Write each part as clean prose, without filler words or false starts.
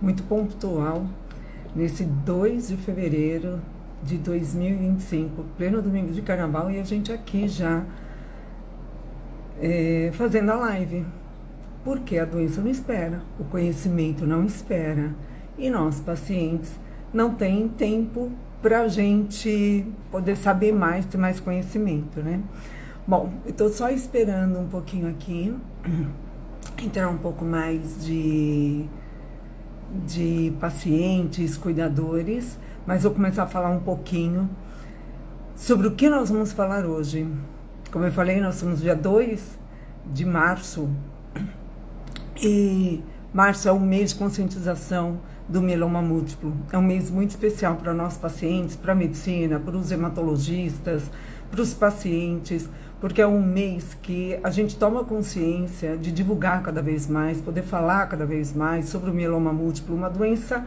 muito pontual, nesse 2 de fevereiro de 2025, pleno domingo de carnaval, e a gente aqui já fazendo a live. Porque a doença não espera, o conhecimento não espera, e nós, pacientes, não tem tempo para a gente poder saber mais, ter mais conhecimento, né? Bom, eu estou só esperando um pouquinho aqui, entrar um pouco mais de pacientes, cuidadores, mas vou começar a falar um pouquinho sobre o que nós vamos falar hoje. Como eu falei, nós somos dia 2 de março, e março é um mês de conscientização do mieloma múltiplo. É um mês muito especial para nós pacientes, para a medicina, para os hematologistas, para os pacientes, porque é um mês que a gente toma consciência de divulgar cada vez mais, poder falar cada vez mais sobre o mieloma múltiplo, uma doença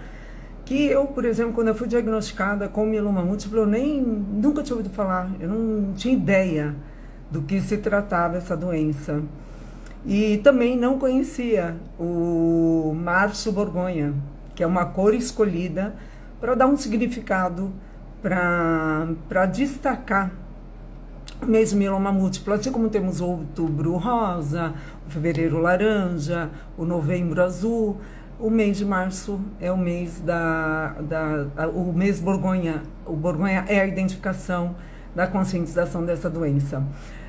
que eu, por exemplo, quando eu fui diagnosticada com mieloma múltiplo, eu nunca tinha ouvido falar, eu não tinha ideia do que se tratava essa doença. E também não conhecia o Março Borgonha, que é uma cor escolhida para dar um significado, para destacar o mês do mieloma múltiplo, assim como temos o outubro rosa, o fevereiro laranja, o novembro azul. O mês de março é o mês o mês Borgonha. O Borgonha é a identificação da conscientização dessa doença.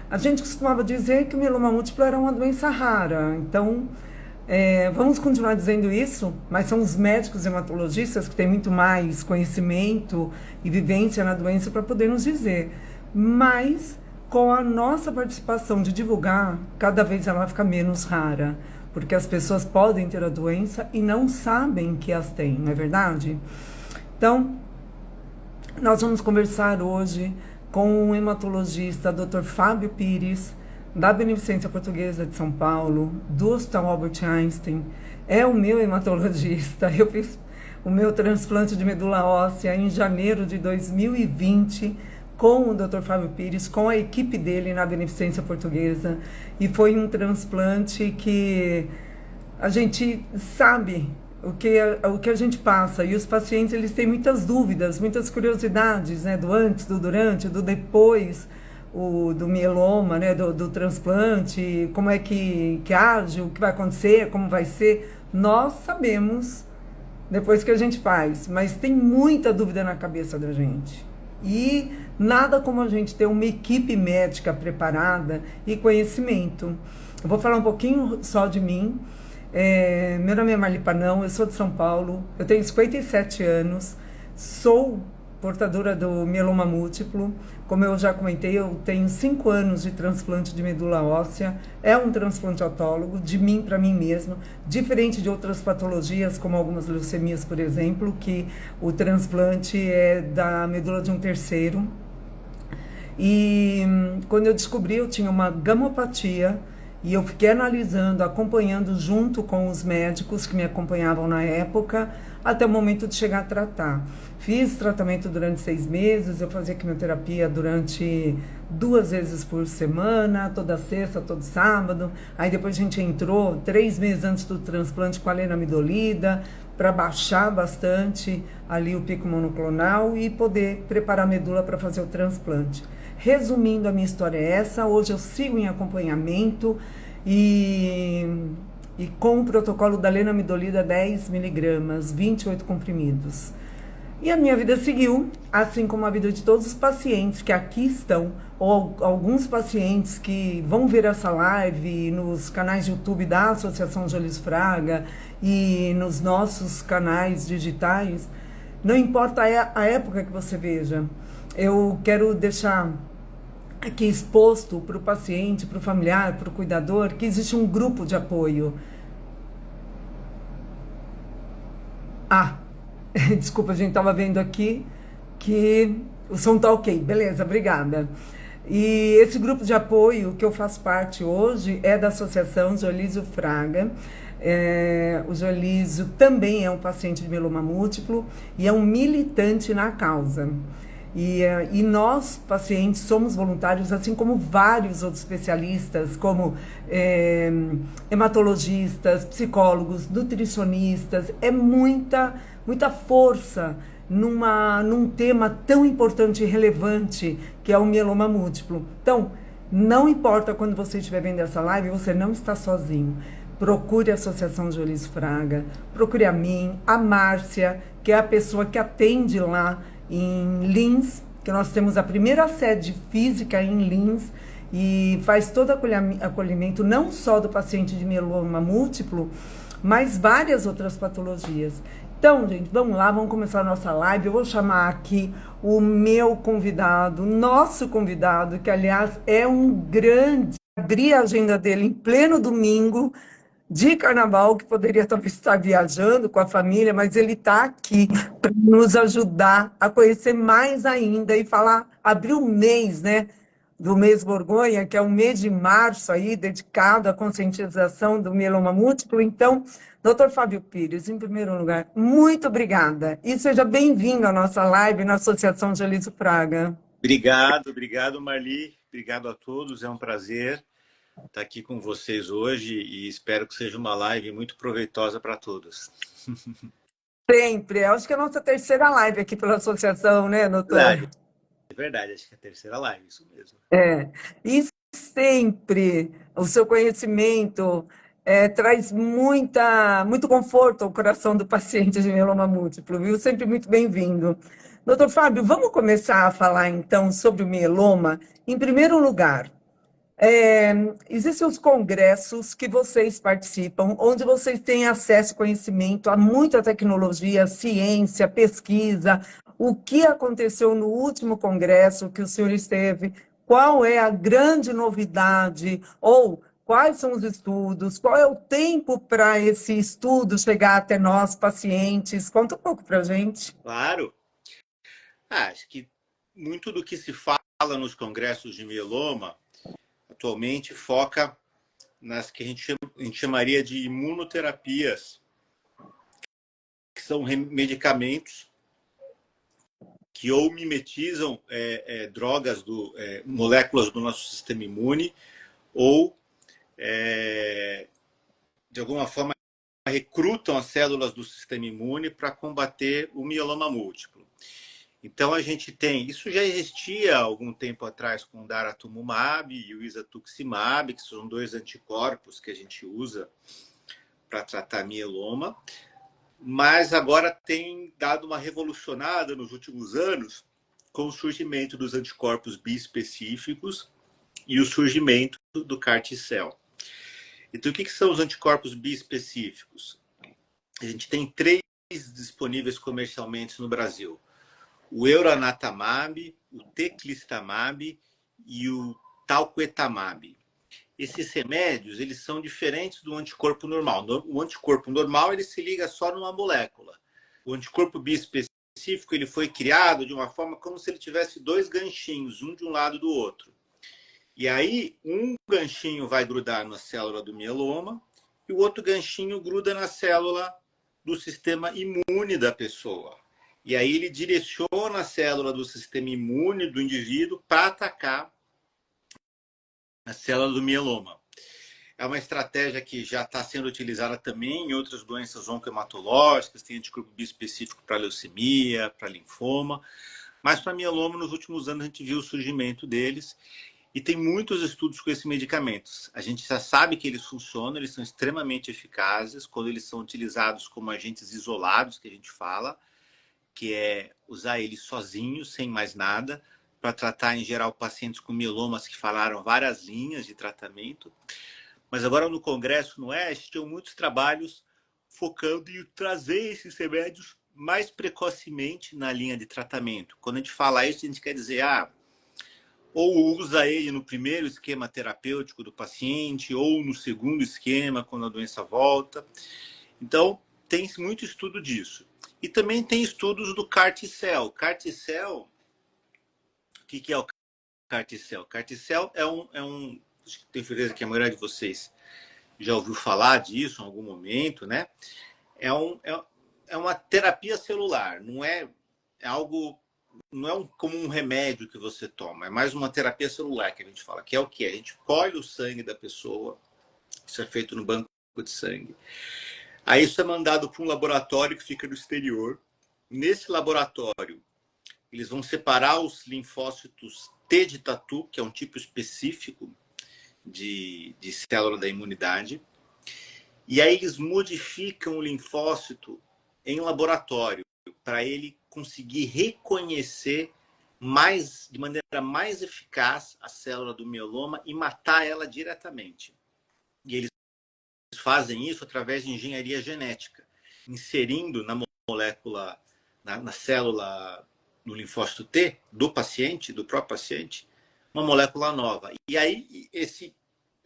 A gente costumava dizer que o mieloma múltiplo era uma doença rara, então vamos continuar dizendo isso, mas são os médicos hematologistas que têm muito mais conhecimento e vivência na doença para poder nos dizer. Mas com a nossa participação de divulgar, cada vez ela fica menos rara, porque as pessoas podem ter a doença e não sabem que as têm, não é verdade? Então, nós vamos conversar hoje com o hematologista Dr. Fábio Pires, da Beneficência Portuguesa de São Paulo, do Hospital Albert Einstein. É o meu hematologista. Eu fiz o meu transplante de medula óssea em janeiro de 2020 com o Dr. Fábio Pires, com a equipe dele na Beneficência Portuguesa, e foi um transplante que a gente sabe o que a gente passa, e os pacientes eles têm muitas dúvidas, muitas curiosidades, né, do antes, do durante, do depois, do mieloma, né, do transplante, como é que age, o que vai acontecer, como vai ser. Nós sabemos depois que a gente faz, mas tem muita dúvida na cabeça da gente. E nada como a gente ter uma equipe médica preparada e conhecimento. Eu vou falar um pouquinho só de mim. Meu nome é Marli Panão, eu sou de São Paulo, eu tenho 57 anos, sou portadora do mieloma múltiplo. Como eu já comentei, eu tenho 5 anos de transplante de medula óssea, é um transplante autólogo, de mim para mim mesmo, diferente de outras patologias, como algumas leucemias, por exemplo, que o transplante é da medula de um terceiro. E quando eu descobri, eu tinha uma gamopatia, e eu fiquei analisando, acompanhando junto com os médicos que me acompanhavam na época, até o momento de chegar a tratar. Fiz tratamento durante 6 meses, eu fazia quimioterapia durante 2 vezes por semana, toda sexta, todo sábado. Aí depois a gente entrou 3 meses antes do transplante com a lenalidomida, para baixar bastante ali o pico monoclonal e poder preparar a medula para fazer o transplante. Resumindo, a minha história é essa. Hoje eu sigo em acompanhamento e com o protocolo da lenalidomida 10 miligramas, 28 comprimidos. E a minha vida seguiu, assim como a vida de todos os pacientes que aqui estão, ou alguns pacientes que vão ver essa live nos canais de YouTube da Associação Jolis Fraga e nos nossos canais digitais. Não importa a época que você veja, eu quero deixar aqui exposto para o paciente, para o familiar, para o cuidador, que existe um grupo de apoio. Desculpa, a gente estava vendo aqui que o som está ok. Beleza, obrigada. E esse grupo de apoio que eu faço parte hoje é da Associação Jolísio Fraga. O Jolísio também é um paciente de mieloma múltiplo e é um militante na causa. E nós, pacientes, somos voluntários, assim como vários outros especialistas, como hematologistas, psicólogos, nutricionistas. É muita força num tema tão importante e relevante que é o mieloma múltiplo. Então, não importa quando você estiver vendo essa live, você não está sozinho. Procure a Associação Jolis Fraga, procure a mim, a Márcia, que é a pessoa que atende lá em Lins, que nós temos a primeira sede física em Lins, e faz todo acolhimento, não só do paciente de mieloma múltiplo, mas várias outras patologias. Então, gente, vamos lá, vamos começar a nossa live. Eu vou chamar aqui o meu convidado, nosso convidado, que, aliás, é um grande... Abri a agenda dele em pleno domingo de carnaval, que poderia talvez estar viajando com a família, mas ele está aqui para nos ajudar a conhecer mais ainda e falar, abrir o mês, né, do mês Borgonha, que é o mês de março aí, dedicado à conscientização do mieloma múltiplo. Então, doutor Fábio Pires, em primeiro lugar, muito obrigada. E seja bem-vindo à nossa live na Associação Gelísio Fraga. Obrigado, Marli. Obrigado a todos, é um prazer estar aqui com vocês hoje e espero que seja uma live muito proveitosa para todos. Sempre. Acho que é a nossa terceira live aqui pela associação, né, doutor? Verdade, acho que é a terceira live, isso mesmo. E sempre o seu conhecimento traz muito conforto ao coração do paciente de mieloma múltiplo, viu? Sempre muito bem-vindo. Doutor Fábio, vamos começar a falar então sobre o mieloma. Em primeiro lugar, existem os congressos que vocês participam, onde vocês têm acesso, conhecimento a muita tecnologia, ciência, pesquisa. O que aconteceu no último congresso que o senhor esteve? Qual é a grande novidade? Ou quais são os estudos? Qual é o tempo para esse estudo chegar até nós, pacientes? Conta um pouco para a gente. Claro. Acho que muito do que se fala nos congressos de mieloma atualmente foca nas que a gente chamaria de imunoterapias, que são medicamentos que ou mimetizam drogas, moléculas do nosso sistema imune, ou, de alguma forma, recrutam as células do sistema imune para combater o mieloma múltiplo. Então, a gente tem... Isso já existia há algum tempo atrás com o daratumumab e o isatuximab, que são dois anticorpos que a gente usa para tratar mieloma, mas agora tem dado uma revolucionada nos últimos anos com o surgimento dos anticorpos bispecíficos e o surgimento do CAR-T-cell. Então, o que são os anticorpos bispecíficos? A gente tem 3 disponíveis comercialmente no Brasil. O Elranatamab, o Teclistamab e o Talquetamab. Esses remédios, eles são diferentes do anticorpo normal. O anticorpo normal, ele se liga só numa molécula. O anticorpo bispecífico, ele foi criado de uma forma como se ele tivesse 2 ganchinhos, um de um lado do outro. E aí, um ganchinho vai grudar na célula do mieloma e o outro ganchinho gruda na célula do sistema imune da pessoa. E aí ele direciona a célula do sistema imune do indivíduo para atacar a célula do mieloma. É uma estratégia que já está sendo utilizada também em outras doenças oncohematológicas, tem anticorpo bispecífico para leucemia, para linfoma, mas para mieloma, nos últimos anos, a gente viu o surgimento deles e tem muitos estudos com esses medicamentos. A gente já sabe que eles funcionam, eles são extremamente eficazes quando eles são utilizados como agentes isolados, que a gente fala, que é usar eles sozinhos, sem mais nada, para tratar, em geral, pacientes com mielomas que falaram várias linhas de tratamento. Mas agora, no Congresso, no Oeste, tinham muitos trabalhos focando em trazer esses remédios mais precocemente na linha de tratamento. Quando a gente fala isso, a gente quer dizer, ou usa ele no primeiro esquema terapêutico do paciente, ou no segundo esquema, quando a doença volta. Então, tem muito estudo disso. E também tem estudos do CAR-T-cell. CAR-T-cell, o que é o CAR-T-cell? CAR-T-cell tenho certeza que a maioria de vocês já ouviu falar disso em algum momento, né? É uma terapia celular, não é algo como um remédio que você toma, é mais uma terapia celular que a gente fala, que é o que? A gente colhe o sangue da pessoa, isso é feito no banco de sangue. Aí isso é mandado para um laboratório que fica no exterior. Nesse laboratório, eles vão separar os linfócitos T de tatu, que é um tipo específico de célula da imunidade. E aí eles modificam o linfócito em laboratório para ele conseguir reconhecer de maneira mais eficaz a célula do mieloma e matar ela diretamente. E eles fazem isso através de engenharia genética, inserindo na molécula, na célula, no linfócito T do paciente, do próprio paciente, uma molécula nova. E aí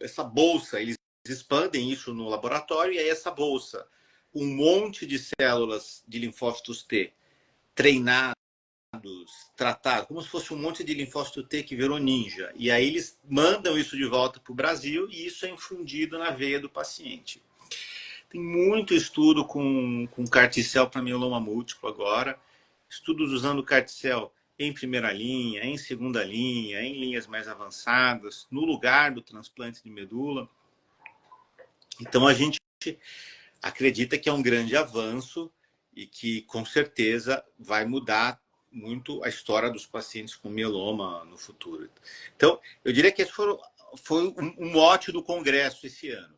essa bolsa, eles expandem isso no laboratório, e aí essa bolsa, um monte de células de linfócitos T treinados, tratados, como se fosse um monte de linfócito T que virou ninja. E aí eles mandam isso de volta para o Brasil e isso é infundido na veia do paciente. Tem muito estudo com carticel para mieloma múltiplo agora, estudos usando carticel em primeira linha, em segunda linha, em linhas mais avançadas, no lugar do transplante de medula. Então a gente acredita que é um grande avanço e que com certeza vai mudar muito a história dos pacientes com mieloma no futuro. Então, eu diria que esse foi um mote do congresso esse ano.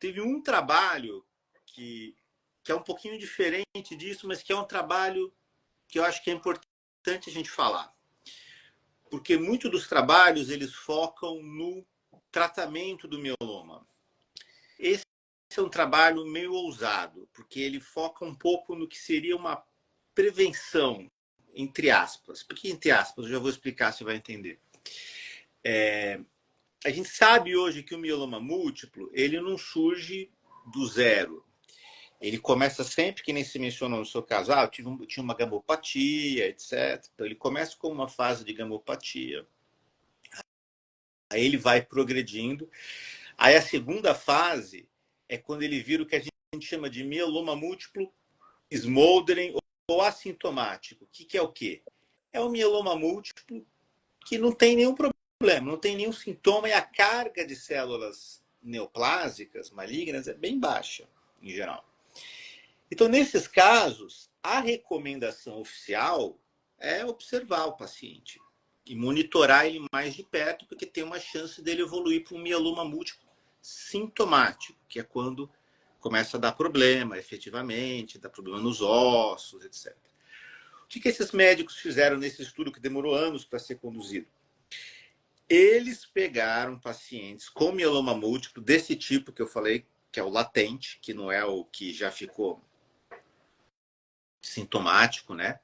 Teve um trabalho que é um pouquinho diferente disso, mas que é um trabalho que eu acho que é importante a gente falar. Porque muitos dos trabalhos, eles focam no tratamento do mieloma. Esse é um trabalho meio ousado, porque ele foca um pouco no que seria uma prevenção, entre aspas. Por que entre aspas? Eu já vou explicar, você vai entender. A gente sabe hoje que o mieloma múltiplo, ele não surge do zero. Ele começa sempre, que nem se mencionou no seu caso, eu tinha uma gamopatia, etc. Então, ele começa com uma fase de gamopatia. Aí ele vai progredindo. Aí a segunda fase é quando ele vira o que a gente chama de mieloma múltiplo smoldering ou assintomático. O que é o quê? É um mieloma múltiplo que não tem nenhum problema, não tem nenhum sintoma e a carga de células neoplásicas malignas é bem baixa, em geral. Então, nesses casos, a recomendação oficial é observar o paciente e monitorar ele mais de perto, porque tem uma chance dele evoluir para um mieloma múltiplo sintomático, que é quando começa a dar problema, efetivamente, dá problema nos ossos, etc. O que esses médicos fizeram nesse estudo que demorou anos para ser conduzido? Eles pegaram pacientes com mieloma múltiplo desse tipo que eu falei, que é o latente, que não é o que já ficou sintomático, né?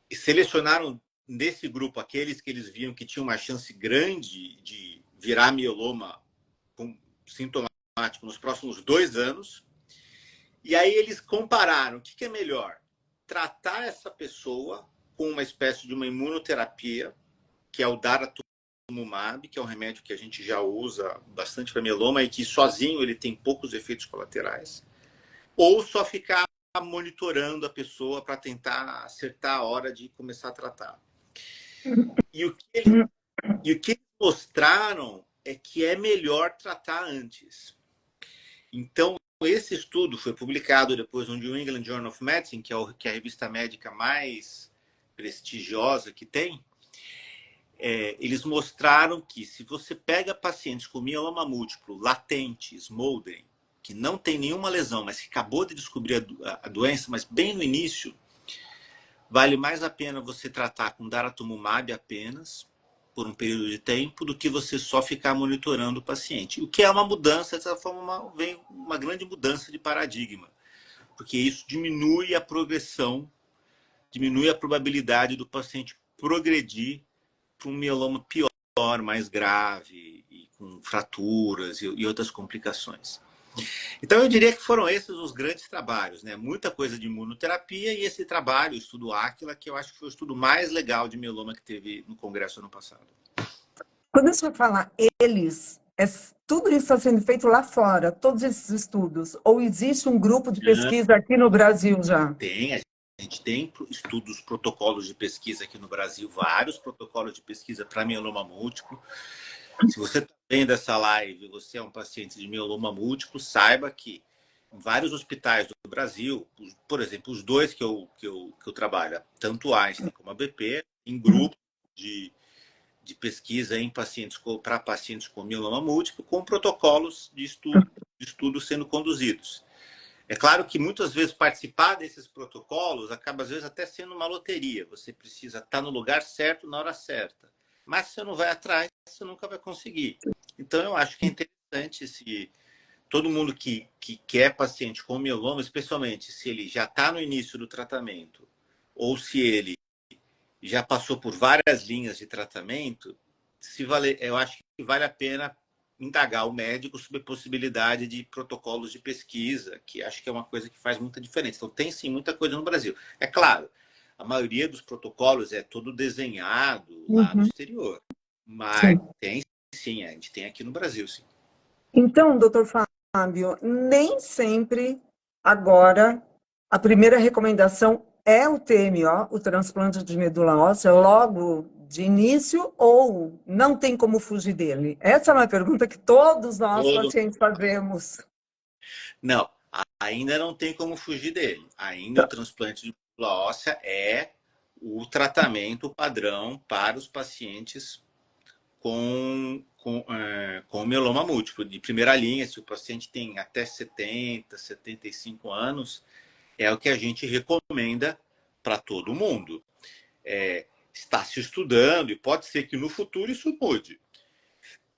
E selecionaram desse grupo aqueles que eles viam que tinham uma chance grande de virar mieloma sintomático nos próximos 2 anos. E aí eles compararam o que é melhor: tratar essa pessoa com uma espécie de uma imunoterapia, que é o daratumumab, que é um remédio que a gente já usa bastante para mieloma e que sozinho ele tem poucos efeitos colaterais, ou só ficar monitorando a pessoa para tentar acertar a hora de começar a tratar. E o que eles mostraram é que é melhor tratar antes. Então, esse estudo foi publicado depois no New England Journal of Medicine, que é a revista médica mais prestigiosa que tem. Eles mostraram que se você pega pacientes com mieloma múltiplo, latente, smoldering, que não tem nenhuma lesão, mas que acabou de descobrir a doença, mas bem no início, vale mais a pena você tratar com daratumumab apenas, por um período de tempo, do que você só ficar monitorando o paciente. O que é uma mudança, dessa forma, vem uma grande mudança de paradigma, porque isso diminui a progressão, diminui a probabilidade do paciente progredir para um mieloma pior, mais grave, e com fraturas e outras complicações. Então, eu diria que foram esses os grandes trabalhos, né? Muita coisa de imunoterapia e esse trabalho, o estudo Aquila, que eu acho que foi o estudo mais legal de mieloma que teve no congresso ano passado. Quando a gente fala eles, tudo isso está sendo feito lá fora, todos esses estudos, ou existe um grupo de pesquisa aqui no Brasil já? Tem, A gente tem estudos, protocolos de pesquisa aqui no Brasil, vários protocolos de pesquisa para mieloma múltiplo. Se você está vendo essa live, você é um paciente de mieloma múltiplo, saiba que em vários hospitais do Brasil, por exemplo, os dois que eu trabalho, tanto a Einstein como a BP, em grupo de pesquisa em pacientes para pacientes com mieloma múltiplo, com protocolos de estudo sendo conduzidos. É claro que muitas vezes participar desses protocolos acaba, às vezes, até sendo uma loteria. Você precisa estar no lugar certo na hora certa. Mas se você não vai atrás, você nunca vai conseguir. Então, eu acho que é interessante se todo mundo que quer paciente com mieloma, especialmente se ele já está no início do tratamento ou se ele já passou por várias linhas de tratamento, eu acho que vale a pena indagar o médico sobre a possibilidade de protocolos de pesquisa, que acho que é uma coisa que faz muita diferença. Então, tem sim muita coisa no Brasil. É claro, a maioria dos protocolos é todo desenhado lá no exterior, mas tem sim, a gente tem aqui no Brasil, sim. Então, doutor Fábio, nem sempre agora a primeira recomendação é o TMO, o transplante de medula óssea, logo de início, ou não tem como fugir dele? Essa é uma pergunta que todos nós pacientes fazemos. Não, ainda não tem como fugir dele. Ainda o transplante de medula óssea é o tratamento padrão para os pacientes com mieloma múltiplo, de primeira linha. Se o paciente tem até 70, 75 anos, é o que a gente recomenda para todo mundo. Está se estudando e pode ser que no futuro isso mude.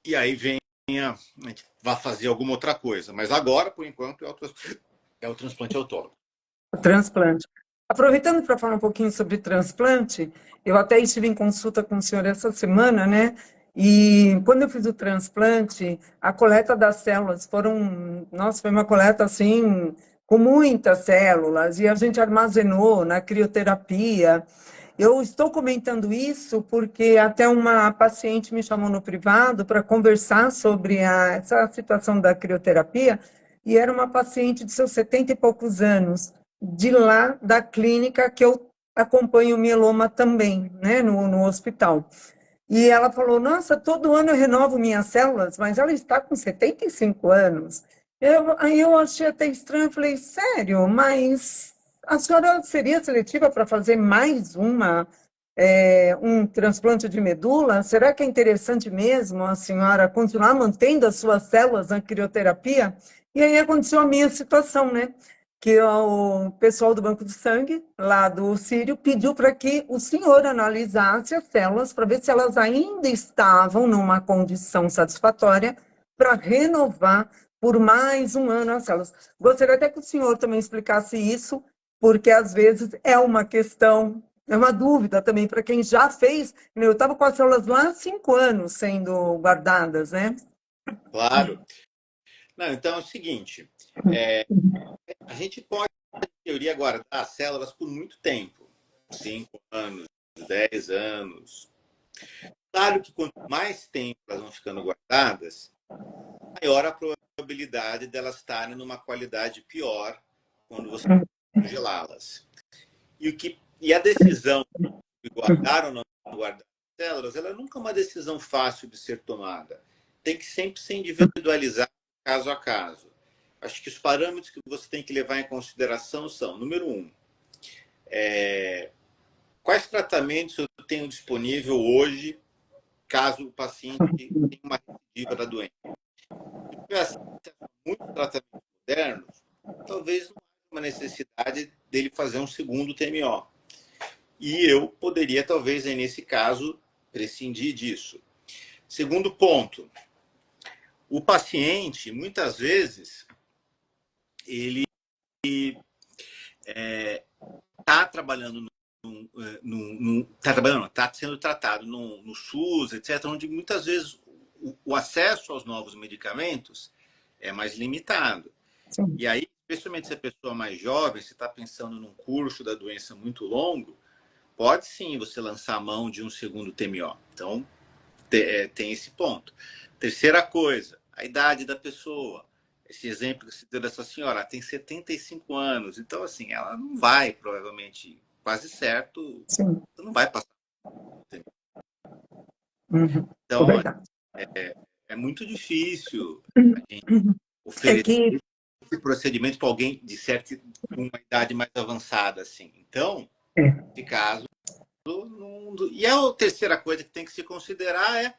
E aí a gente vai fazer alguma outra coisa. Mas agora, por enquanto, é o transplante autólogo. O transplante. Aproveitando para falar um pouquinho sobre transplante, eu até estive em consulta com o senhor essa semana, né? E quando eu fiz o transplante, a coleta das células foi uma coleta assim, com muitas células, e a gente armazenou na crioterapia. Eu estou comentando isso porque até uma paciente me chamou no privado para conversar sobre essa situação da crioterapia, e era uma paciente de seus 70 e poucos anos, de lá da clínica que eu acompanho o mieloma também, né, no hospital. E ela falou, nossa, todo ano eu renovo minhas células, mas ela está com 75 anos. Aí eu achei até estranho, falei, sério, mas a senhora seria seletiva para fazer mais um transplante de medula? Será que é interessante mesmo a senhora continuar mantendo as suas células na crioterapia? E aí aconteceu a minha situação, né? Que o pessoal do Banco de Sangue, lá do Sírio, pediu para que o senhor analisasse as células para ver se elas ainda estavam numa condição satisfatória para renovar por mais um ano as células. Gostaria até que o senhor também explicasse isso, porque às vezes é uma questão, é uma dúvida também para quem já fez. Eu estava com as células lá há 5 anos sendo guardadas, né? Claro. Não, então é o seguinte, a gente pode, em teoria, guardar as células por muito tempo, 5 anos, 10 anos. Claro que quanto mais tempo elas vão ficando guardadas, maior a probabilidade delas estarem numa qualidade pior quando você congelá-las. E a decisão de guardar ou não guardar células, ela nunca é uma decisão fácil de ser tomada. Tem que sempre ser individualizada caso a caso. Acho que os parâmetros que você tem que levar em consideração são, número 1, quais tratamentos eu tenho disponível hoje, caso o paciente tenha uma recidiva da doença. Se tiver acesso a muitos tratamentos modernos, talvez não haja uma necessidade dele fazer um segundo TMO. E eu poderia, talvez, nesse caso, prescindir disso. Segundo ponto, o paciente, muitas vezes, ele está trabalhando está sendo tratado no SUS, etc., onde muitas vezes o acesso aos novos medicamentos é mais limitado. Sim. E aí, especialmente se a pessoa é mais jovem, se está pensando num curso da doença muito longo, pode sim você lançar a mão de um segundo TMO. Então, tem esse ponto. Terceira coisa, a idade da pessoa. esse exemplo que você deu dessa senhora, ela tem 75 anos, então assim, ela não vai, provavelmente, quase certo, Sim. não vai passar. Uhum. É Então, verdade. é muito difícil a gente É oferecer que, esse procedimento para alguém de certa, com uma idade mais avançada, assim. Então, é, nesse caso, e a terceira coisa que tem que se considerar é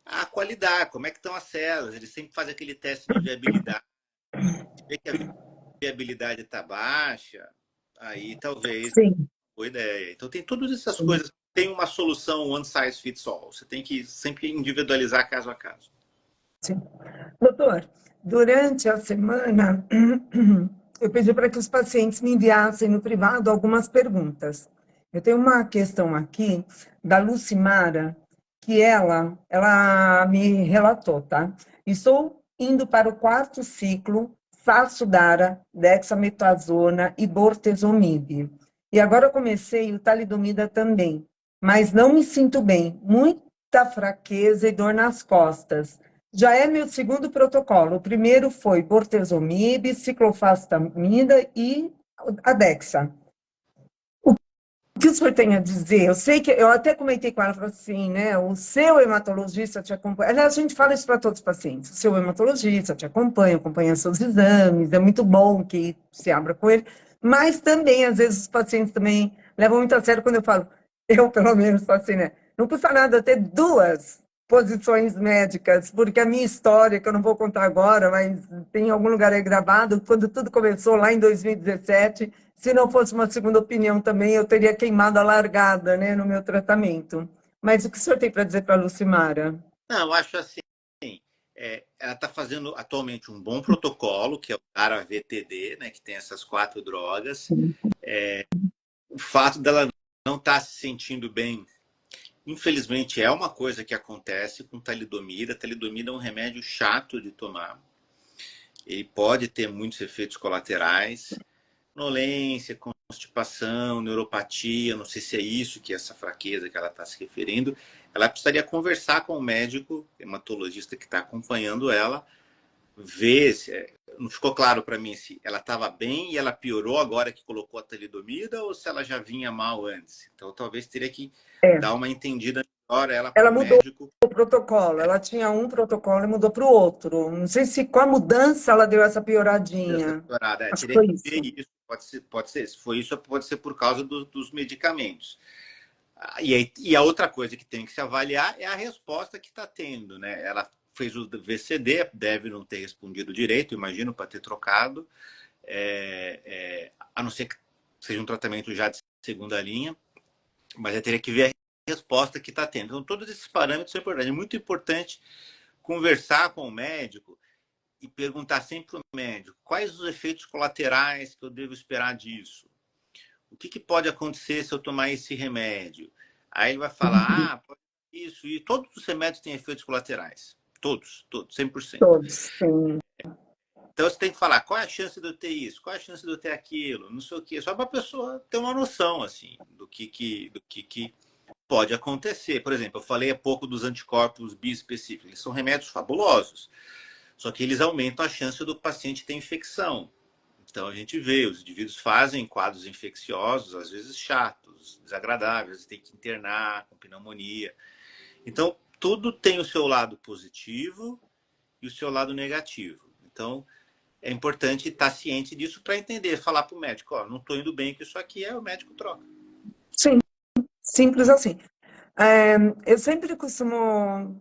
a qualidade, como é que estão as células. Eles sempre fazem aquele teste de viabilidade. Se vê que a viabilidade está baixa, aí talvez sim, boa ideia. Então tem todas essas sim, coisas. Tem uma solução one size fits all. Você tem que sempre individualizar caso a caso. sim. Doutor, durante a semana, eu pedi para que os pacientes me enviassem no privado algumas perguntas. Eu tenho uma questão aqui da Lucimara, que ela me relatou, tá? Estou indo para o quarto ciclo, faço Dara, dexametasona e bortezomib. E agora eu comecei o talidomida também, mas não me sinto bem, muita fraqueza e dor nas costas. Já é meu segundo protocolo. O primeiro foi bortezomib, ciclofosfamida e a Dexa. O que o senhor tem a dizer? Eu sei que eu até comentei com ela, falou assim, né? O seu hematologista te acompanha. Aliás, a gente fala isso para todos os pacientes. O seu hematologista te acompanha, acompanha seus exames. É muito bom que se abra com ele. Mas também, às vezes, os pacientes também levam muito a sério quando eu falo, eu pelo menos falo assim, né? Não custa nada ter duas posições médicas, porque a minha história, que eu não vou contar agora, mas tem em algum lugar aí gravado, quando tudo começou lá em 2017, se não fosse uma segunda opinião também, eu teria queimado a largada, né, no meu tratamento. Mas o que o senhor tem para dizer para a Lucimara? Não, eu acho assim, ela está fazendo atualmente um bom protocolo, que é o ARA-VTD, né, que tem essas 4 drogas. O fato dela não estar se sentindo bem, infelizmente, é uma coisa que acontece com talidomida. Talidomida é um remédio chato de tomar. Ele pode ter muitos efeitos colaterais, sonolência, constipação, neuropatia, não sei se é isso que é essa fraqueza que ela está se referindo. Ela precisaria conversar com o médico, hematologista que está acompanhando ela, ver se não ficou claro para mim se ela estava bem e ela piorou agora que colocou a talidomida ou se ela já vinha mal antes. Então talvez teria que É, dar uma entendida melhor ela com ela o mudou médico. o protocolo, ela tinha um protocolo e mudou para o outro. Não sei se com a mudança ela deu essa Dessa pioradinha. piorada. Acho que Teria que foi ver isso. isso. Pode ser. Se for isso, pode ser por causa dos medicamentos. E a outra coisa que tem que se avaliar é a resposta que está tendo, né? Ela fez o VCD, deve não ter respondido direito, imagino, para ter trocado, a não ser que seja um tratamento já de segunda linha, mas eu teria que ver a resposta que está tendo. Então, todos esses parâmetros são importantes. É muito importante conversar com o médico e perguntar sempre para o médico quais os efeitos colaterais que eu devo esperar disso. O que pode acontecer se eu tomar esse remédio? Aí ele vai falar, pode isso, e todos os remédios têm efeitos colaterais. Todos, 100%. Todos, sim. Então você tem que falar qual é a chance de eu ter isso, qual é a chance de eu ter aquilo, não sei o quê, só para a pessoa ter uma noção assim do que pode acontecer. Por exemplo, eu falei há pouco dos anticorpos biespecíficos, eles são remédios fabulosos, só que eles aumentam a chance do paciente ter infecção. Então a gente vê, os indivíduos fazem quadros infecciosos, às vezes chatos, desagradáveis, tem que internar com pneumonia. Então tudo tem o seu lado positivo e o seu lado negativo. Então é importante estar ciente disso para entender, falar para o médico, ó, não estou indo bem com isso aqui, o médico troca. Sim, simples assim. É, eu sempre costumo,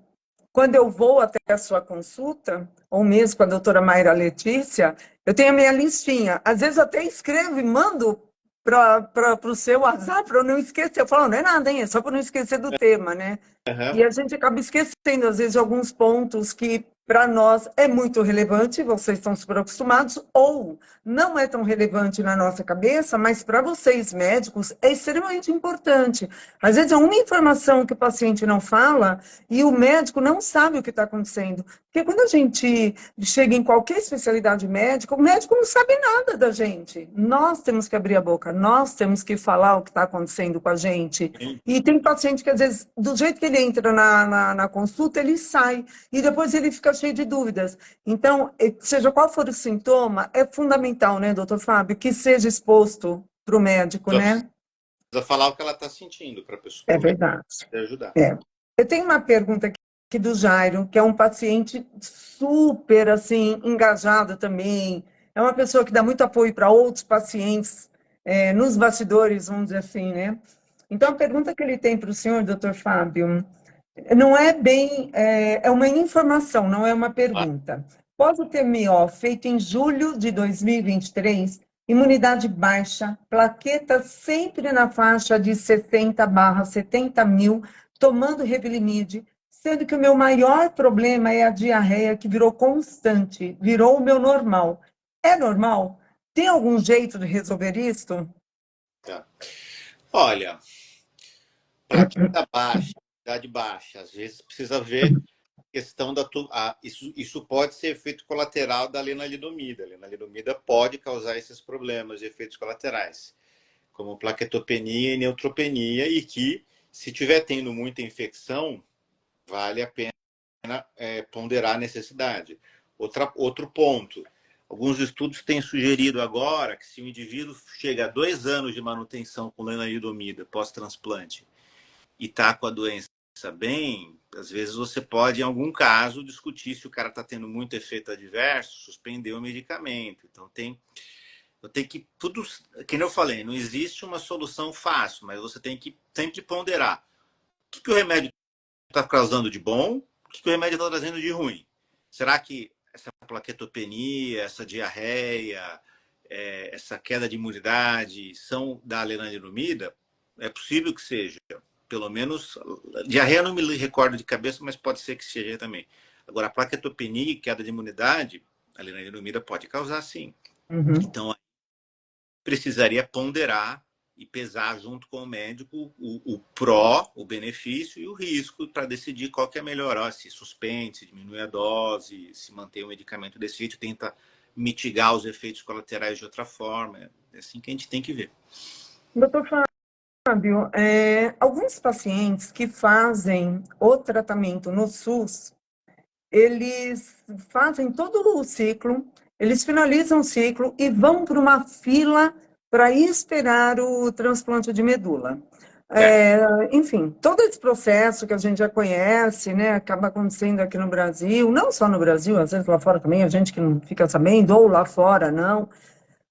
quando eu vou até a sua consulta, ou mesmo com a doutora Mayra Letícia, eu tenho a minha listinha. Às vezes eu até escrevo e mando para o seu WhatsApp para eu não esquecer. Eu falo, não é nada, hein? É só para não esquecer do tema, né? Uhum. E a gente acaba esquecendo, às vezes, de alguns pontos que para nós é muito relevante, vocês estão super acostumados, ou não é tão relevante na nossa cabeça, mas para vocês médicos é extremamente importante. Às vezes é uma informação que o paciente não fala e o médico não sabe o que está acontecendo. Porque quando a gente chega em qualquer especialidade médica, o médico não sabe nada da gente. Nós temos que abrir a boca, nós temos que falar o que está acontecendo com a gente. E tem paciente que, às vezes, do jeito que ele entra na consulta, ele sai. E depois ele fica cheio de dúvidas. Então, seja qual for o sintoma, é fundamental, né, doutor Fábio, que seja exposto para o médico, Só né? precisa falar o que ela está sentindo para a É pessoa verdade. ajudar. É. Eu tenho uma pergunta aqui do Jairo, que é um paciente super assim engajado também. É uma pessoa que dá muito apoio para outros pacientes nos bastidores, vamos dizer assim, né? Então, a pergunta que ele tem para o senhor, doutor Fábio, não é bem, é uma informação, não é uma pergunta. Pós o TMO, feito em julho de 2023, imunidade baixa, plaqueta sempre na faixa de 60/70 mil, tomando Revlimid, sendo que o meu maior problema é a diarreia, que virou constante, virou o meu normal. É normal? Tem algum jeito de resolver isso? Tá. Olha, plaqueta baixa, idade baixa, às vezes precisa ver questão da isso pode ser efeito colateral da lenalidomida. A lenalidomida pode causar esses problemas de efeitos colaterais, como plaquetopenia e neutropenia, e que, se tiver tendo muita infecção, vale a pena ponderar a necessidade. Outro ponto, alguns estudos têm sugerido agora que se o indivíduo chega a 2 anos de manutenção com lenalidomida pós-transplante e está com a doença bem, às vezes você pode, em algum caso, discutir se o cara está tendo muito efeito adverso, suspender o medicamento. Então, eu tenho que tudo, que nem eu falei, não existe uma solução fácil, mas você tem que sempre ponderar o que o remédio está causando de bom, o que o remédio está trazendo de ruim. Será que essa plaquetopenia, essa diarreia, essa queda de imunidade são da lenalidomida? É possível que seja. Pelo menos, diarreia não me recordo de cabeça, mas pode ser que seja também. Agora, a plaquetopenia e queda de imunidade, a lenalidomida pode causar sim. Uhum. Então, precisaria ponderar e pesar junto com o médico o pró, o benefício e o risco para decidir qual que é melhor. Ó, se suspende, se diminui a dose, se mantém o medicamento desse jeito, tenta mitigar os efeitos colaterais de outra forma. É assim que a gente tem que ver. Doutor Fábio, alguns pacientes que fazem o tratamento no SUS, eles fazem todo o ciclo, eles finalizam o ciclo e vão para uma fila para esperar o transplante de medula. Enfim, todo esse processo que a gente já conhece, né, acaba acontecendo aqui no Brasil, não só no Brasil, às vezes lá fora também, a gente que não fica sabendo, ou lá fora não.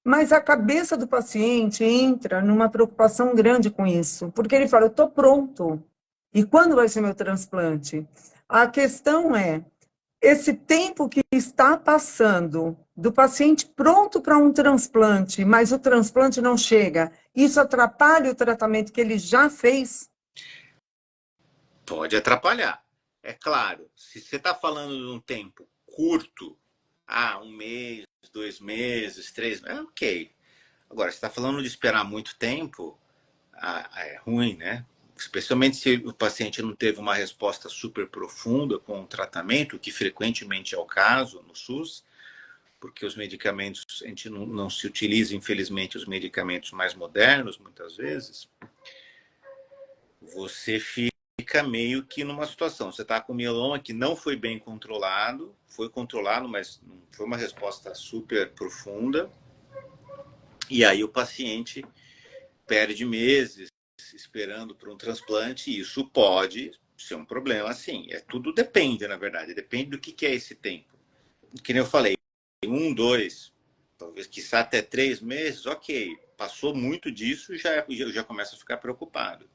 Mas a cabeça do paciente entra numa preocupação grande com isso, porque ele fala, eu estou pronto. E quando vai ser meu transplante? A questão é, esse tempo que está passando do paciente pronto para um transplante, mas o transplante não chega, isso atrapalha o tratamento que ele já fez? Pode atrapalhar. É claro, se você está falando de um tempo curto, 1 mês, 2 meses, 3 meses, é ok. Agora, se está falando de esperar muito tempo, é ruim, né? Especialmente se o paciente não teve uma resposta super profunda com o tratamento, que frequentemente é o caso no SUS, porque os medicamentos, a gente não se utiliza, infelizmente, os medicamentos mais modernos, muitas vezes, você fica meio que numa situação. Você está com mieloma que não foi bem controlado, foi controlado, mas não foi uma resposta super profunda, e aí o paciente perde meses esperando por um transplante, e isso pode ser um problema, sim. Tudo depende, na verdade, depende do que é esse tempo. Que nem eu falei, 1, 2, talvez quiçá até 3 meses, ok. Passou muito disso, já começa a ficar preocupado.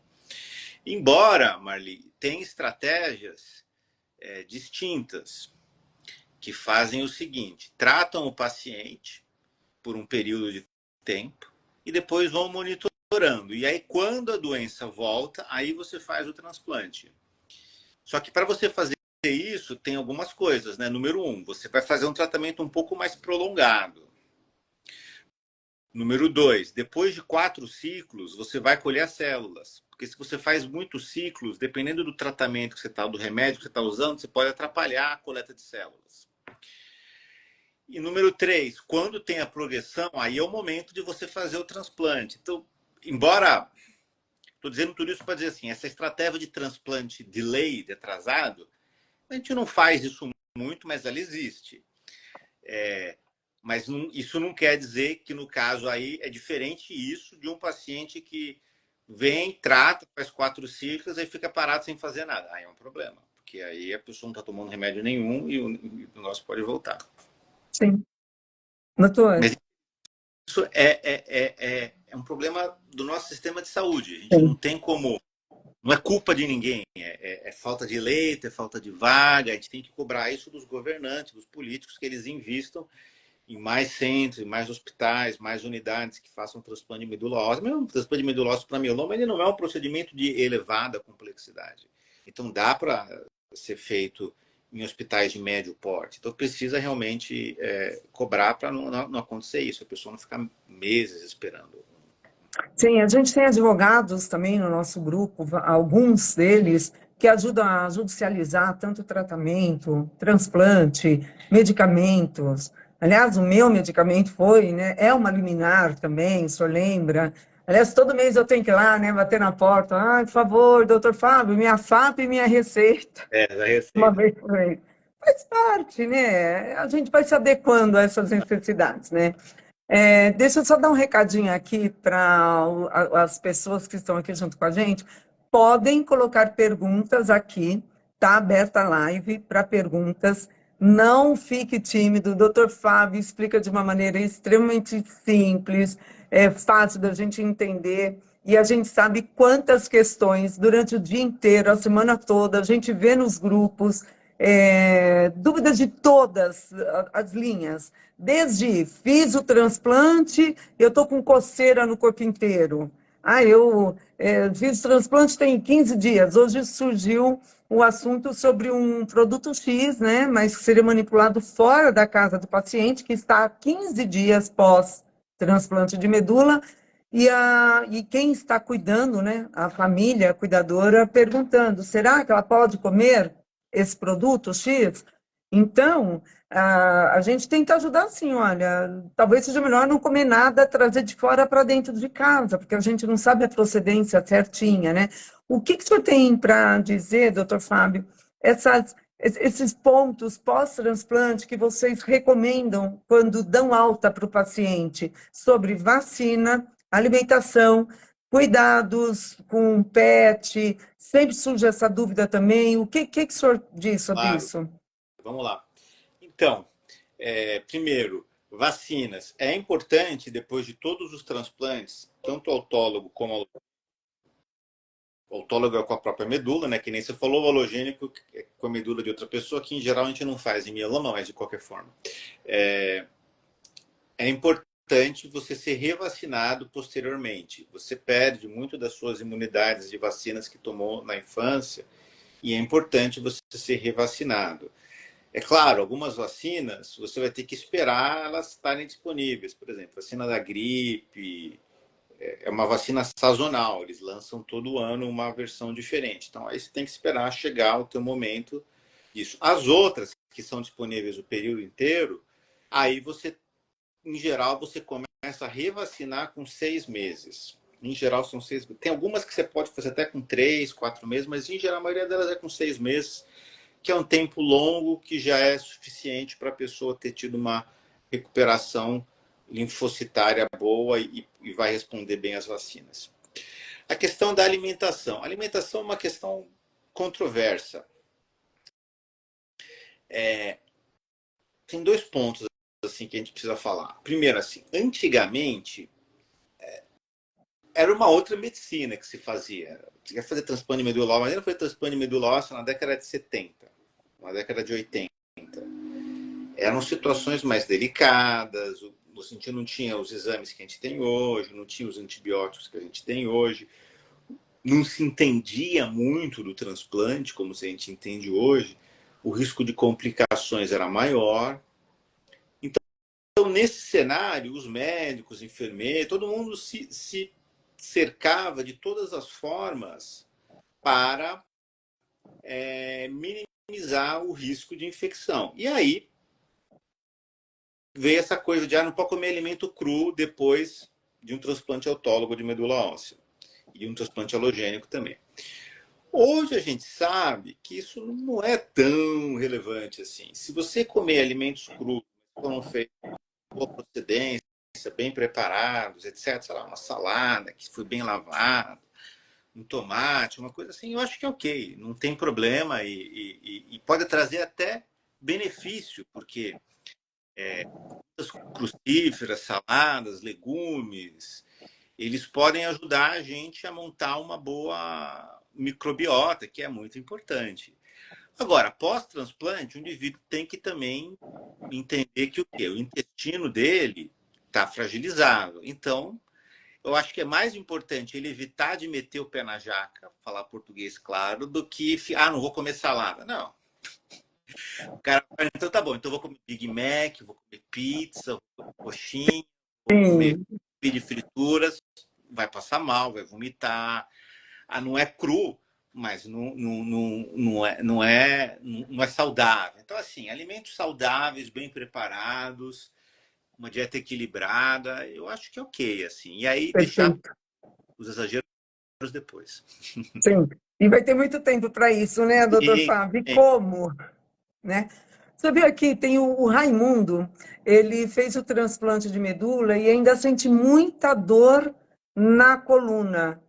Embora, Marli, tem estratégias distintas que fazem o seguinte: tratam o paciente por um período de tempo e depois vão monitorando. E aí, quando a doença volta, aí você faz o transplante. Só que para você fazer isso, tem algumas coisas, né? Número 1, você vai fazer um tratamento um pouco mais prolongado. Número 2, depois de 4 ciclos, você vai colher as células. Porque se você faz muitos ciclos, dependendo do tratamento que você está, do remédio que você está usando, você pode atrapalhar a coleta de células. E número 3, quando tem a progressão, aí é o momento de você fazer o transplante. Então, embora... Estou dizendo tudo isso para dizer assim, essa estratégia de transplante delay, de atrasado, a gente não faz isso muito, mas ela existe. Mas não, isso não quer dizer que, no caso aí, é diferente isso de um paciente que vem, trata, faz 4 ciclos e fica parado sem fazer nada. Aí é um problema, porque aí a pessoa não está tomando remédio nenhum e o negócio pode voltar. Sim. Doutor? Mas isso é um problema do nosso sistema de saúde. A gente não Sim. tem como... Não é culpa de ninguém, é falta de leito, é falta de vaga. A gente tem que cobrar isso dos governantes, dos políticos, que eles investam em mais centros, em mais hospitais, mais unidades que façam transplante de medula óssea. Mesmo o transplante de medula óssea para mieloma, ele não é um procedimento de elevada complexidade. Então, dá para ser feito em hospitais de médio porte. Então, precisa realmente cobrar para não acontecer isso, a pessoa não ficar meses esperando. Sim, a gente tem advogados também no nosso grupo, alguns deles que ajudam a judicializar tanto tratamento, transplante, medicamentos. Aliás, o meu medicamento foi, né, é uma liminar também, o senhor lembra? Aliás, todo mês eu tenho que ir lá, né, bater na porta. Ai, por favor, doutor Fábio, minha FAP e minha receita. Da Uma receita. vez por mês. Faz parte, né? A gente vai se adequando a essas necessidades, né? Deixa eu só dar um recadinho aqui para as pessoas que estão aqui junto com a gente. Podem colocar perguntas aqui, está aberta a live para perguntas. Não fique tímido. O doutor Fábio explica de uma maneira extremamente simples, é fácil da gente entender. E a gente sabe quantas questões durante o dia inteiro, a semana toda, a gente vê nos grupos, dúvidas de todas as linhas. Desde fiz o transplante, eu estou com coceira no corpo inteiro. Eu fiz o transplante tem 15 dias. Hoje surgiu o assunto sobre um produto X, né, mas que seria manipulado fora da casa do paciente, que está há 15 dias pós transplante de medula, e quem está cuidando, né, a família a cuidadora, perguntando, será que ela pode comer esse produto X? Então, a gente tenta ajudar assim, olha, talvez seja melhor não comer nada, trazer de fora para dentro de casa, porque a gente não sabe a procedência certinha, né? O que o senhor tem para dizer, doutor Fábio, esses pontos pós-transplante que vocês recomendam quando dão alta para o paciente sobre vacina, alimentação, cuidados com PET, sempre surge essa dúvida também. O que o senhor diz sobre Claro, isso? vamos lá. Então, primeiro, vacinas. É importante, depois de todos os transplantes, tanto autólogo como autólogo é com a própria medula, né? Que nem você falou, o halogênico com a medula de outra pessoa, que em geral a gente não faz em mieloma, mas de qualquer forma. É importante você ser revacinado posteriormente. Você perde muito das suas imunidades de vacinas que tomou na infância e é importante você ser revacinado. É claro, algumas vacinas você vai ter que esperar elas estarem disponíveis. Por exemplo, vacina da gripe é uma vacina sazonal. Eles lançam todo ano uma versão diferente. Então, aí você tem que esperar chegar o teu momento disso. As outras que são disponíveis o período inteiro, aí você, em geral, você começa a revacinar com 6 meses. Em geral, são 6 meses. Tem algumas que você pode fazer até com 3, 4 meses, mas em geral a maioria delas é com 6 meses, que é um tempo longo que já é suficiente para a pessoa ter tido uma recuperação linfocitária boa e vai responder bem às vacinas. A questão da alimentação. A alimentação é uma questão controversa. Tem 2 pontos assim que a gente precisa falar. Primeiro, assim, antigamente era uma outra medicina que se fazia. Você quer fazer transplante de medula óssea, mas não foi transplante de medula óssea na década de 70, na década de 80. Eram situações mais delicadas, no sentido não tinha os exames que a gente tem hoje, não tinha os antibióticos que a gente tem hoje, não se entendia muito do transplante como a gente entende hoje, o risco de complicações era maior. Então, nesse cenário, os médicos, enfermeiros, todo mundo se cercava de todas as formas para minimizar o risco de infecção. E aí veio essa coisa de não pode comer alimento cru depois de um transplante autólogo de medula óssea e um transplante halogênico também. Hoje a gente sabe que isso não é tão relevante assim. Se você comer alimentos crus que foram feitos com boa procedência, bem preparados, etc., sei lá, uma salada que foi bem lavada, um tomate, uma coisa assim, eu acho que é ok, não tem problema e pode trazer até benefício, porque crucíferas, saladas, legumes, eles podem ajudar a gente a montar uma boa microbiota, que é muito importante. Agora, pós-transplante, o indivíduo tem que também entender que o quê? O intestino dele está fragilizado. Então, eu acho que é mais importante ele evitar de meter o pé na jaca, falar português claro, do que, não vou comer salada. Não. O cara, então tá bom, então vou comer Big Mac, vou comer pizza, vou comer coxinha, vou comer de frituras, vai passar mal, vai vomitar. Não é cru, mas não é saudável. Então, assim, alimentos saudáveis, bem preparados, uma dieta equilibrada, eu acho que é ok, assim. E aí deixar os exageros depois. Sim. E vai ter muito tempo para isso, né, doutor Fábio? E como? Né? Você viu aqui, tem o Raimundo, ele fez o transplante de medula e ainda sente muita dor na coluna.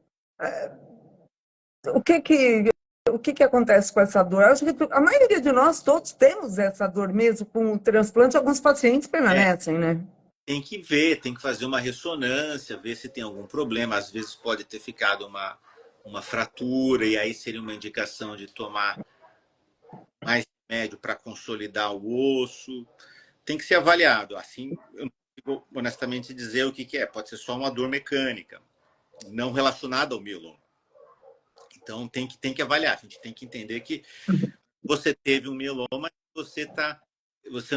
O que acontece com essa dor? Eu acho que a maioria de nós todos temos essa dor mesmo com o transplante, alguns pacientes permanecem, né? Tem que ver, tem que fazer uma ressonância, ver se tem algum problema. Às vezes pode ter ficado uma fratura, e aí seria uma indicação de tomar mais remédio para consolidar o osso. Tem que ser avaliado. Assim, eu não consigo honestamente dizer o que é. Pode ser só uma dor mecânica, não relacionada ao mieloma. Então tem que avaliar. A gente tem que entender que você teve um mieloma, você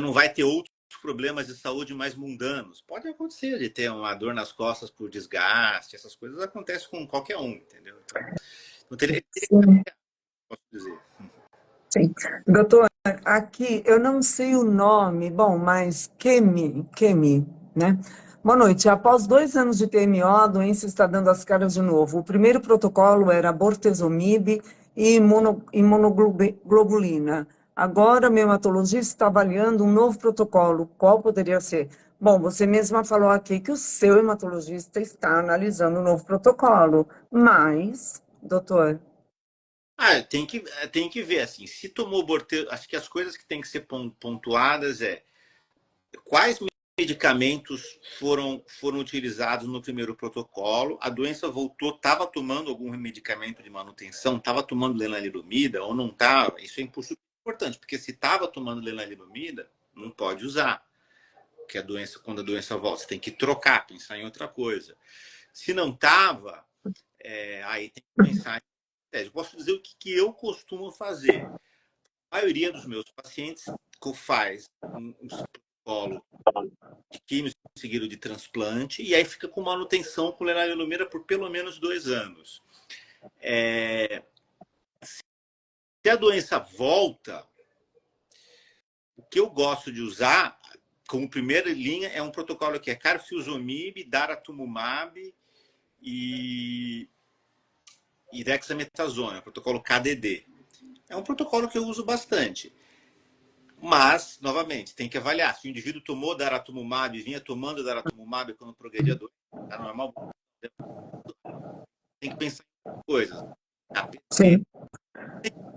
não vai ter outros problemas de saúde mais mundanos. Pode acontecer de ter uma dor nas costas por desgaste, essas coisas acontecem com qualquer um, entendeu? Então teria que posso dizer. Sim. Doutor, aqui eu não sei o nome, bom, mas Kemi, né? Boa noite. Após 2 anos de TMO, a doença está dando as caras de novo. O primeiro protocolo era bortezomib e imunoglobulina. Agora, meu hematologista está avaliando um novo protocolo. Qual poderia ser? Bom, você mesma falou aqui que o seu hematologista está analisando um novo protocolo. Mas, doutor... Tem que ver, assim, se tomou bortezomib, acho que as coisas que tem que ser pontuadas quais medicamentos foram utilizados no primeiro protocolo, a doença voltou, estava tomando algum medicamento de manutenção, estava tomando lenalidomida ou não estava, isso é importante, porque se estava tomando lenalidomida, não pode usar, porque quando a doença volta, você tem que trocar, pensar em outra coisa. Se não estava, aí tem que pensar em eu posso dizer o que eu costumo fazer. A maioria dos meus pacientes faz um protocolo de químio seguido de transplante e aí fica com manutenção com lenalidomida por pelo menos 2 anos. Se a doença volta, o que eu gosto de usar como primeira linha é um protocolo que é carfilzomib, daratumumab e dexametasona, protocolo KDD. É um protocolo que eu uso bastante. Mas, novamente, tem que avaliar. Se o indivíduo tomou daratumumab e vinha tomando daratumumab quando progredia a doença, está normal. Tem que pensar em coisas. Sim.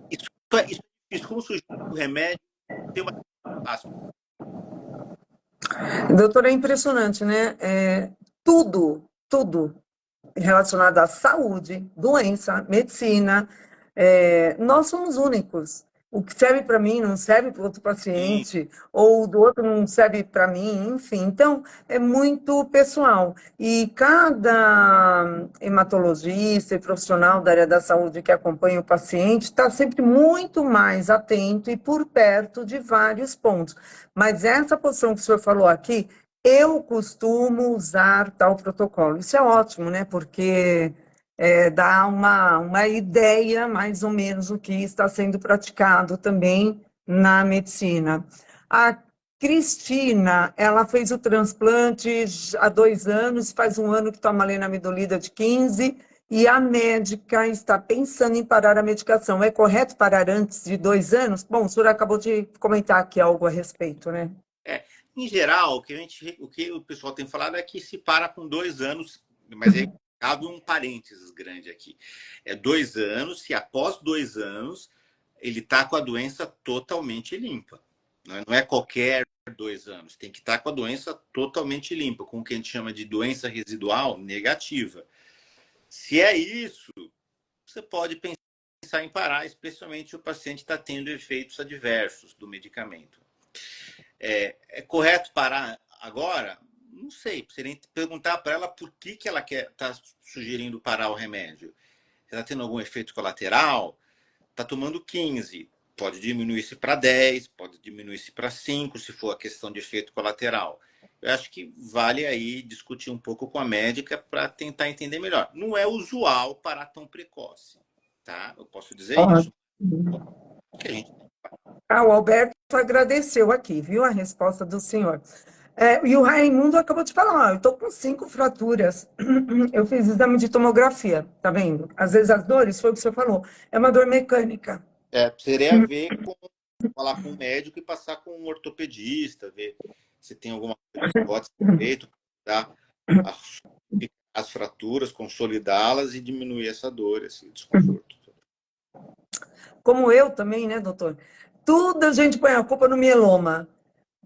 Isso é difícil. Como surgiu o remédio, tem uma fácil. Doutora, é impressionante, né? Tudo relacionado à saúde, doença, medicina, nós somos únicos. O que serve para mim não serve para outro paciente, ou do outro não serve para mim, enfim. Então, é muito pessoal. E cada hematologista e profissional da área da saúde que acompanha o paciente está sempre muito mais atento e por perto de vários pontos. Mas essa posição que o senhor falou aqui, Eu costumo usar tal protocolo. Isso é ótimo, né? Porque dá uma ideia, mais ou menos, do que está sendo praticado também na medicina. A Cristina, ela fez o transplante há 2 anos, faz um ano que toma lenalidomida de 15, e a médica está pensando em parar a medicação. É correto parar antes de 2 anos? Bom, o senhor acabou de comentar aqui algo a respeito, né? É, em geral, o que o pessoal tem falado é que se para com 2 anos, mas aí cabe um parênteses grande aqui. É 2 anos, se após 2 anos ele está com a doença totalmente limpa. Não é qualquer 2 anos, tem que estar com a doença totalmente limpa, com o que a gente chama de doença residual negativa. Se é isso, você pode pensar em parar, especialmente se o paciente está tendo efeitos adversos do medicamento. É correto parar agora? Não sei, seria perguntar para ela por que ela está sugerindo parar o remédio. Está tendo algum efeito colateral? Está tomando 15, pode diminuir-se para 10, pode diminuir-se para 5, se for a questão de efeito colateral. Eu acho que vale aí discutir um pouco com a médica para tentar entender melhor. Não é usual parar tão precoce, tá? Eu posso dizer Ó, isso. Que a gente... o Alberto agradeceu aqui, viu, a resposta do senhor. E o Raimundo acabou de falar, ó, eu estou com 5 fraturas. Eu fiz exame de tomografia, tá vendo? Às vezes as dores, foi o que o senhor falou, é uma dor mecânica. Precisaria ver com falar com um médico e passar com um ortopedista, ver se tem alguma coisa que pode ser feito para as fraturas, consolidá-las e diminuir essa dor, esse desconforto. Como eu também, né, doutor? Tudo a gente põe a culpa no mieloma.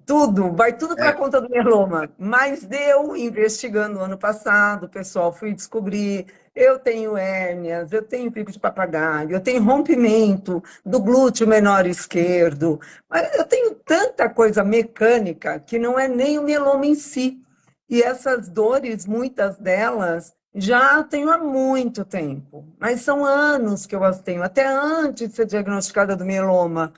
Tudo, vai tudo para É, conta do mieloma. Mas eu, investigando ano passado, pessoal, fui descobrir, eu tenho hérnias, eu tenho pico de papagaio, eu tenho rompimento do glúteo menor esquerdo, mas eu tenho tanta coisa mecânica que não é nem o mieloma em si. E essas dores, muitas delas, já tenho há muito tempo, mas são anos que eu as tenho, até antes de ser diagnosticada do mieloma.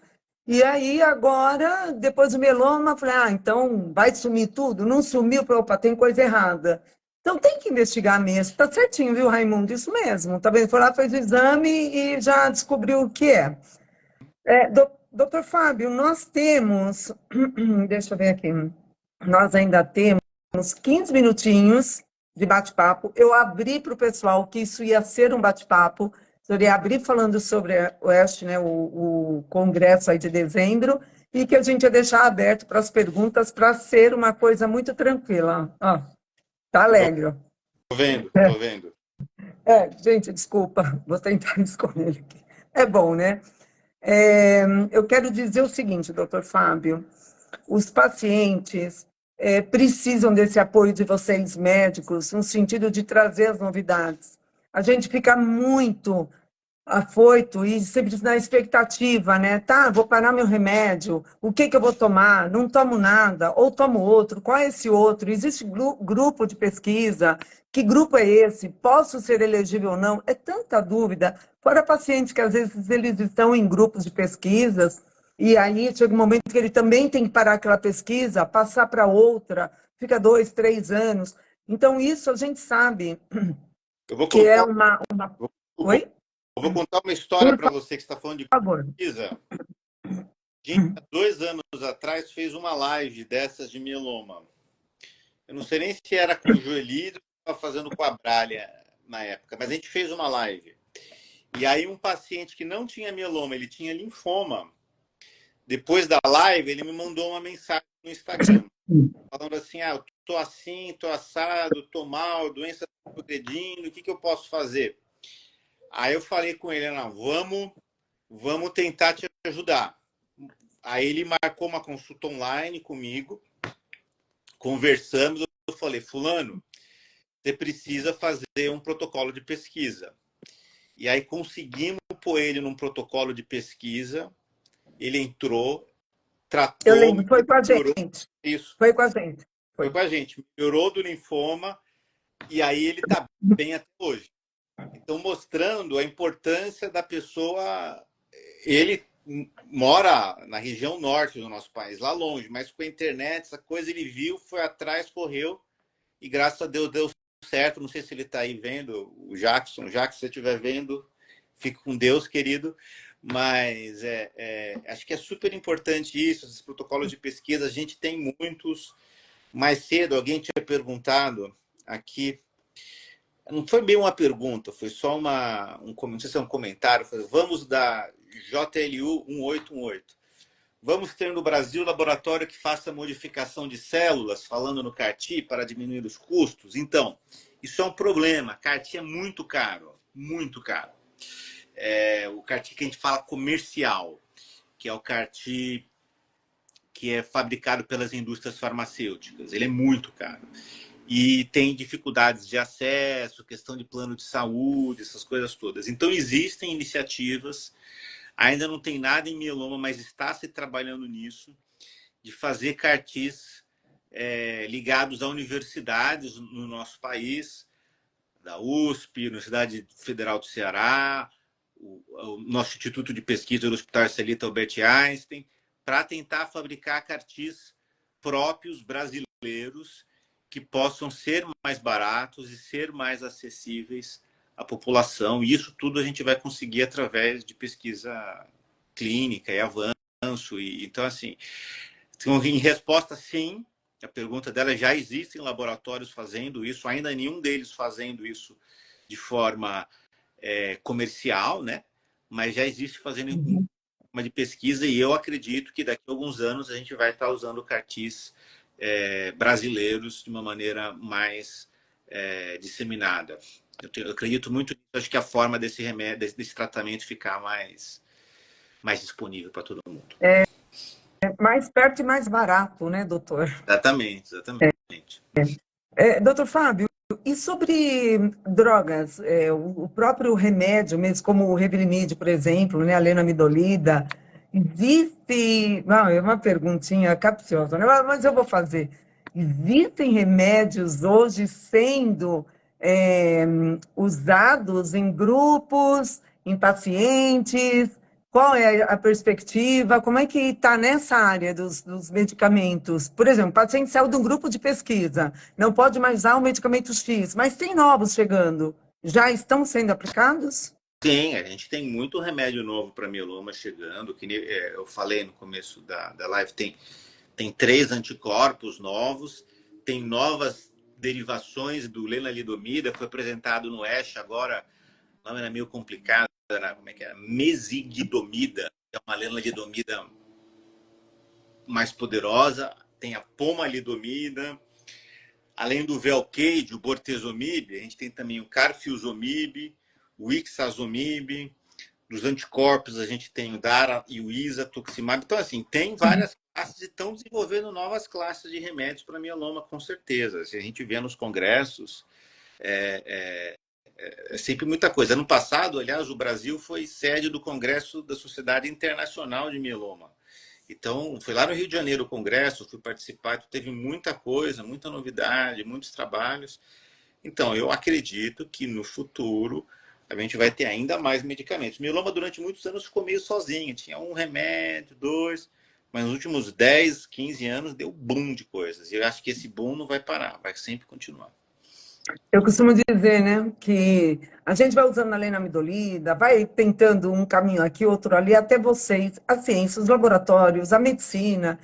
E aí, agora, depois do mieloma, falei, então vai sumir tudo? Não sumiu, opa, tem coisa errada. Então tem que investigar mesmo. Tá certinho, viu, Raimundo? Isso mesmo. Tá vendo? Foi lá, fez o exame e já descobriu o que é. Doutor Fábio, nós temos, deixa eu ver aqui, nós ainda temos 15 minutinhos de bate-papo. Eu abri para o pessoal que isso ia ser um bate-papo. Eu ia abrir falando sobre o EST, né, o congresso aí de dezembro, e que a gente ia deixar aberto para as perguntas para ser uma coisa muito tranquila. Ó, tá alegre. Ó. tô vendo, tô vendo. Gente, desculpa, vou tentar escolher aqui. É bom, né? Eu quero dizer o seguinte, doutor Fábio, os pacientes precisam desse apoio de vocês, médicos, no sentido de trazer as novidades. A gente fica muito afoito e sempre na expectativa, né? Tá, vou parar meu remédio, o que que eu vou tomar? Não tomo nada, ou tomo outro, qual é esse outro? Existe grupo de pesquisa? Que grupo é esse? Posso ser elegível ou não? É tanta dúvida. Fora pacientes que às vezes eles estão em grupos de pesquisas e aí chega um momento que ele também tem que parar aquela pesquisa, passar para outra, fica 2, 3 anos. Então isso a gente sabe Eu vou que é contar, uma... eu vou, Oi? eu vou contar uma história Por para você que está falando de favor. pesquisa. A gente, há 2 anos atrás, fez uma live dessas de mieloma. Eu não sei nem se era com o Joelito ou estava fazendo com a Bralha na época, mas a gente fez uma live. E aí um paciente que não tinha mieloma, ele tinha linfoma. Depois da live, ele me mandou uma mensagem no Instagram, falando assim, eu tô assim, tô assado, tô mal, doença tá progredindo, o que eu posso fazer? Aí eu falei com ele, não, vamos tentar te ajudar. Aí ele marcou uma consulta online comigo, conversamos, eu falei, fulano, você precisa fazer um protocolo de pesquisa. E aí conseguimos pôr ele num protocolo de pesquisa, ele entrou, Eu tratou, lembro, foi com a melhorou gente. isso, Foi com a gente. foi Foi. com a gente, melhorou do linfoma e aí ele está bem até hoje. Então, mostrando a importância da pessoa, ele mora na região norte do nosso país, lá longe, mas com a internet, essa coisa ele viu, foi atrás, correu, e graças a Deus deu certo. Não sei se ele está aí vendo, o Jackson. Jackson, se você estiver vendo, fique com Deus, querido. Mas acho que é super importante isso, esses protocolos de pesquisa. A gente tem muitos. Mais cedo, alguém tinha perguntado aqui, não foi bem uma pergunta, foi só não sei se é um comentário, foi, vamos da JLU 1818. Vamos ter no Brasil laboratório que faça modificação de células, falando no CAR-T, para diminuir os custos? Então, isso é um problema. CAR-T é muito caro, muito caro. O CAR-T que a gente fala comercial, que é o CAR-T que é fabricado pelas indústrias farmacêuticas. Ele é muito caro. E tem dificuldades de acesso, questão de plano de saúde, essas coisas todas. Então, existem iniciativas, ainda não tem nada em mieloma, mas está se trabalhando nisso, de fazer CAR-Ts ligados a universidades no nosso país, da USP, Universidade Federal do Ceará, o nosso Instituto de Pesquisa do Hospital Celita Albert Einstein, para tentar fabricar CAR-Ts próprios brasileiros que possam ser mais baratos e ser mais acessíveis à população. E isso tudo a gente vai conseguir através de pesquisa clínica e avanço. Então, assim, em resposta, sim, a pergunta dela, já existem laboratórios fazendo isso, ainda nenhum deles fazendo isso de forma comercial, né? Mas já existe fazendo uma de pesquisa, e eu acredito que daqui a alguns anos a gente vai estar usando CAR-Ts brasileiros de uma maneira mais disseminada. Eu acredito muito nisso. Acho que a forma desse remédio, desse tratamento ficar mais disponível para todo mundo. Mais perto e mais barato, né, doutor? Exatamente, exatamente. Doutor Fábio, e sobre drogas, o próprio remédio, mesmo como o Revlimid, por exemplo, né, a lenamidolida, existe, não, é uma perguntinha capciosa, né, mas eu vou fazer. Existem remédios hoje sendo usados em grupos, em pacientes? Qual é a perspectiva? Como é que está nessa área dos medicamentos? Por exemplo, o paciente saiu de um grupo de pesquisa, não pode mais usar o medicamento X, mas tem novos chegando. Já estão sendo aplicados? Sim, a gente tem muito remédio novo para mieloma chegando, que eu falei no começo da live, tem 3 anticorpos novos, tem novas derivações do lenalidomida, foi apresentado no ASH agora, o nome era meio complicado, como é que era? Mesigdomida, que é uma lenalidomida mais poderosa, tem a pomalidomida, além do Velcade, o bortezomib, a gente tem também o carfilzomib, o ixazomib, dos anticorpos a gente tem o Dara e o Isatuximab. Então, assim, tem várias classes e estão desenvolvendo novas classes de remédios para mieloma, com certeza. Se a gente vê nos congressos, é sempre muita coisa. Ano passado, aliás, o Brasil foi sede do Congresso da Sociedade Internacional de Mieloma. Então, foi lá no Rio de Janeiro o congresso, fui participar, teve muita coisa, muita novidade, muitos trabalhos. Então, eu acredito que no futuro a gente vai ter ainda mais medicamentos. O mieloma, durante muitos anos, ficou meio sozinho. Tinha um remédio, 2, mas nos últimos 10, 15 anos deu boom de coisas. E eu acho que esse boom não vai parar, vai sempre continuar. Eu costumo dizer, né, que a gente vai usando a lenamidolida, vai tentando um caminho aqui, outro ali, até vocês, a ciência, os laboratórios, a medicina,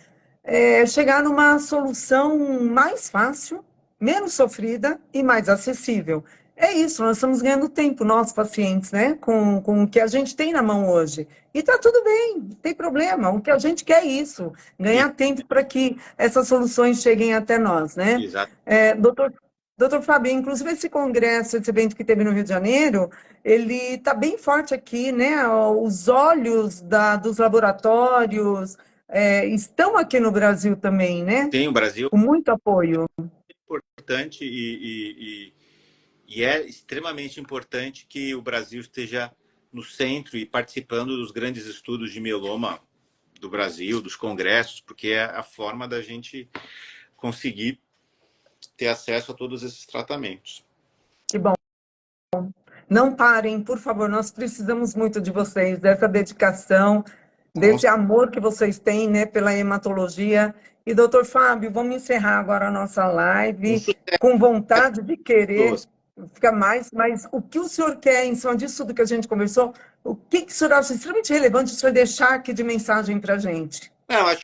chegar numa solução mais fácil, menos sofrida e mais acessível. É isso, nós estamos ganhando tempo, nós pacientes, né, com o que a gente tem na mão hoje. E tá tudo bem, não tem problema. O que a gente quer é isso, ganhar tempo para que essas soluções cheguem até nós, né? Exato. Doutor Fábio, inclusive esse congresso, esse evento que teve no Rio de Janeiro, ele está bem forte aqui, né? Os olhos dos laboratórios estão aqui no Brasil também, né? Tem o Brasil, Com muito apoio. importante e é extremamente importante que o Brasil esteja no centro e participando dos grandes estudos de mieloma do Brasil, dos congressos, porque é a forma da gente conseguir ter acesso a todos esses tratamentos. Que bom. Não parem, por favor, nós precisamos muito de vocês, dessa dedicação, Com desse amor que vocês têm, né, pela hematologia. E, doutor Fábio, vamos encerrar agora a nossa um live sucesso com vontade de querer pessoas. ficar mais, mas o que o senhor quer, em cima disso tudo que a gente conversou, o que, que o senhor acha extremamente relevante o senhor deixar aqui de mensagem para a gente? Não, acho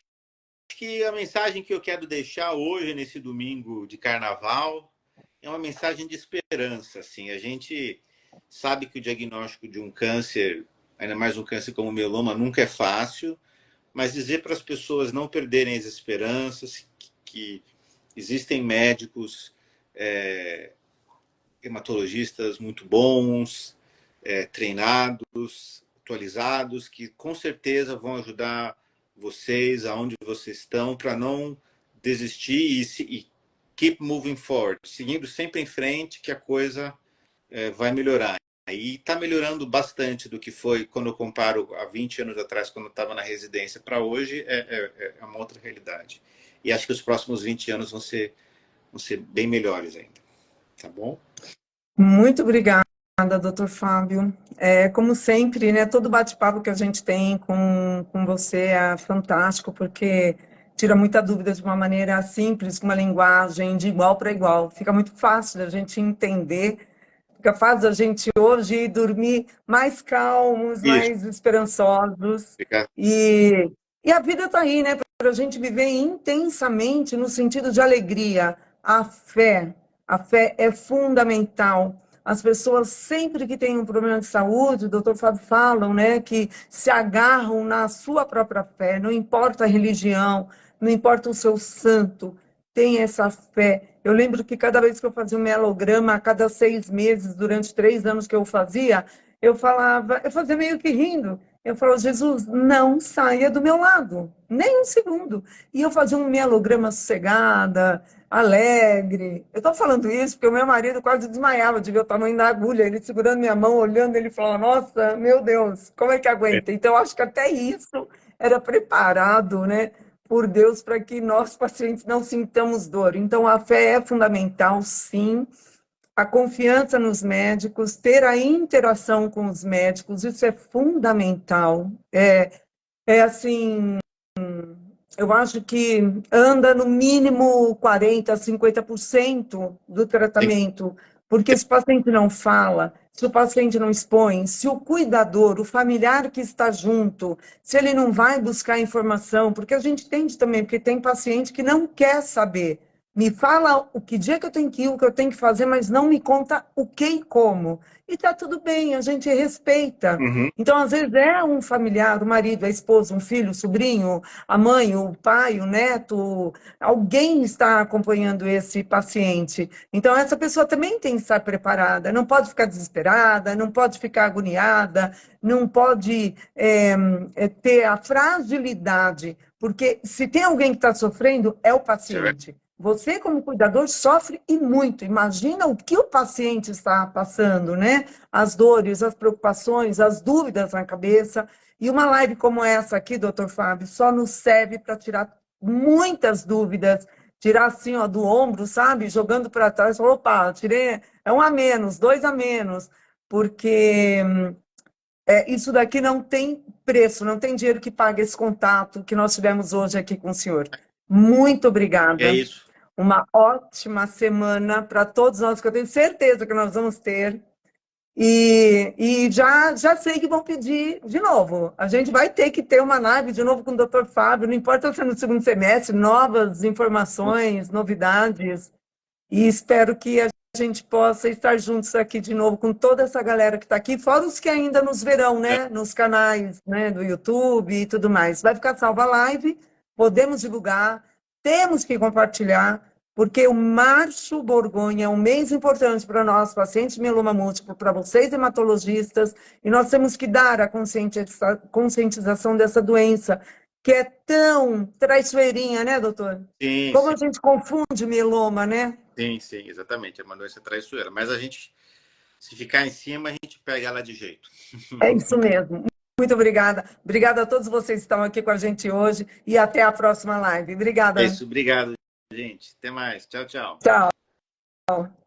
que a mensagem que eu quero deixar hoje, nesse domingo de carnaval, é uma mensagem de esperança. Assim. A gente sabe que o diagnóstico de um câncer, ainda mais um câncer como o mieloma, nunca é fácil, mas dizer para as pessoas não perderem as esperanças, que existem médicos, hematologistas muito bons, treinados, atualizados, que com certeza vão ajudar vocês aonde vocês estão para não desistir e keep moving forward, seguindo sempre em frente que a coisa vai melhorar. E está melhorando bastante do que foi quando eu comparo há 20 anos atrás, quando eu estava na residência, para hoje é uma outra realidade. E acho que os próximos 20 anos vão ser bem melhores ainda. Tá bom? Muito obrigada, doutor Fábio. Como sempre, né, todo bate-papo que a gente tem com você é fantástico, porque tira muita dúvida de uma maneira simples, com uma linguagem de igual para igual. Fica muito fácil da gente entender, fica fácil a gente hoje dormir mais calmos, Isso. mais esperançosos. Ficar E a vida está aí, né, para a gente viver intensamente no sentido de alegria. A fé é fundamental. As pessoas, sempre que têm um problema de saúde, o doutor Fábio falam, né, que se agarram na sua própria fé, não importa a religião, não importa o seu santo, tem essa fé. Eu lembro que cada vez que eu fazia um mielograma, a cada 6 meses, durante 3 anos que eu fazia, eu fazia meio que rindo. Eu falava, Jesus, não saia do meu lado, nem um segundo. E eu fazia um mielograma sossegada, alegre. Eu estou falando isso porque o meu marido quase desmaiava de ver o tamanho da agulha, ele segurando minha mão, olhando, ele falava, nossa, meu Deus, como é que aguenta? Então, eu acho que até isso era preparado, né, por Deus para que nós, pacientes, não sintamos dor. Então, a fé é fundamental, sim. A confiança nos médicos, ter a interação com os médicos, isso é fundamental. É assim, eu acho que anda no mínimo 40%, 50% do tem que tratamento, porque se o paciente não fala, se o paciente não expõe, se o cuidador, o familiar que está junto, se ele não vai buscar informação, porque a gente entende também, porque tem paciente que não quer saber. Me fala o que dia que eu tenho que ir, o que eu tenho que fazer, mas não me conta o que e como. E está tudo bem, a gente respeita. Uhum. Então, às vezes, é um familiar, o marido, a esposa, um filho, o sobrinho, a mãe, o pai, o neto, alguém está acompanhando esse paciente. Então, essa pessoa também tem que estar preparada, não pode ficar desesperada, não pode ficar agoniada, não pode ter a fragilidade, porque se tem alguém que está sofrendo, é o paciente. Você, como cuidador, sofre e muito. Imagina o que o paciente está passando, né? As dores, as preocupações, as dúvidas na cabeça. E uma live como essa aqui, doutor Fábio, só nos serve para tirar muitas dúvidas, tirar assim, ó, do ombro, sabe? Jogando para trás, falou, opa, tirei, é um a menos, 2 a menos, porque isso daqui não tem preço, não tem dinheiro que pague esse contato que nós tivemos hoje aqui com o senhor. Muito É obrigada. isso. Uma ótima semana para todos nós, que eu tenho certeza que nós vamos ter. E já sei que vão pedir de novo. A gente vai ter que ter uma live de novo com o doutor Fábio, não importa se é no segundo semestre, novas informações, novidades. E espero que a gente possa estar juntos aqui de novo com toda essa galera que está aqui, fora os que ainda nos verão, né? Nos canais, né, do YouTube e tudo mais. Vai ficar salva a live, podemos divulgar, temos que compartilhar, porque o Março Borgonha é um mês importante para nós, pacientes de mieloma múltiplo, para vocês hematologistas, e nós temos que dar a conscientização dessa doença, que é tão traiçoeirinha, né, doutor? Sim, Como sim, a gente confunde mieloma, né? sim, exatamente. É uma doença traiçoeira. Mas a gente, se ficar em cima, a gente pega ela de jeito. É isso mesmo. Muito obrigada. Obrigada a todos vocês que estão aqui com a gente hoje e até a próxima live. É Obrigada. isso. Obrigado, gente. Até mais. Tchau, tchau. Tchau.